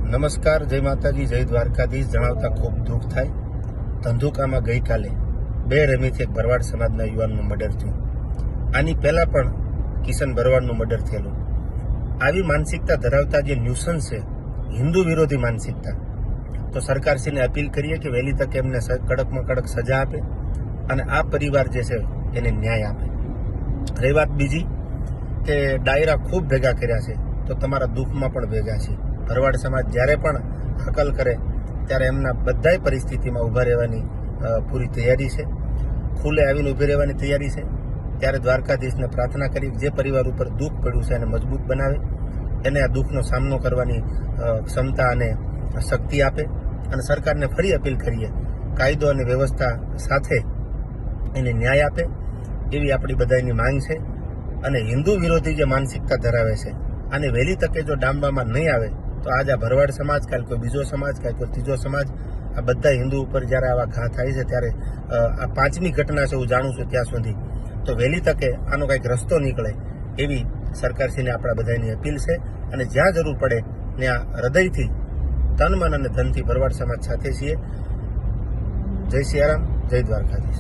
નમસ્કાર, જય માતાજી, જય દ્વારકાધીશ. જણાવતા ખૂબ દુઃખ થાય. ધંધુકામાં ગઈકાલે બે રમીથી એક ભરવાડ સમાજના યુવાનનું મર્ડર થયું. આની પહેલા પણ કિશન ભરવાડનું મર્ડર થયેલું. આવી માનસિકતા ધરાવતા જે ન્યુસન્સ છે, હિન્દુ વિરોધી માનસિકતા, તો સરકારશ્રીને અપીલ કરીએ કે વહેલી તકે એમને કડકમાં કડક સજા આપે અને આ પરિવાર જે છે એને ન્યાય આપે. રહી વાત બીજી કે ડાયરા ખૂબ ભેગા કર્યા છે, તો તમારા દુઃખમાં પણ ભેગા છે. ભરવાડ સમાજ જ્યારે પણ હકલ કરે ત્યારે એમના બધાય પરિસ્થિતિમાં ઊભા રહેવાની પૂરી તૈયારી છે. ખુલ્લે આવીને ઊભી રહેવાની તૈયારી છે. ત્યારે દ્વારકાધીશને પ્રાર્થના કરી જે પરિવાર ઉપર દુઃખ પડ્યું છે એને મજબૂત બનાવે, એને આ દુઃખનો સામનો કરવાની ક્ષમતા અને શક્તિ આપે. અને સરકારને ફરી અપીલ કરીએ, કાયદો અને વ્યવસ્થા સાથે એને ન્યાય આપે એવી આપણી બધાની માંગ છે. અને હિન્દુ વિરોધી જે માનસિકતા ધરાવે છે આને વહેલી તકે જો ડામવામાં નહીં આવે તો આજ આ ભરવાડ સમાજ, કાલ કોઈ બીજો સમાજ, કાલ કોઈ ત્રીજો સમાજ, આ બધા હિન્દુ ઉપર જ્યારે આવા ઘા થાય છે ત્યારે આ પાંચમી ઘટના છે હું જાણું છું ત્યાં સુધી, તો વહેલી તકે આનો કંઈક રસ્તો નીકળે એવી સરકારશ્રીને આપણા બધાની અપીલ છે. અને જ્યાં જરૂર પડે ત્યાં હૃદયથી, તન, મન અને ધનથી ભરવાડ સમાજ સાથે છીએ. જય સિયારામ, જય દ્વારકાધીશ.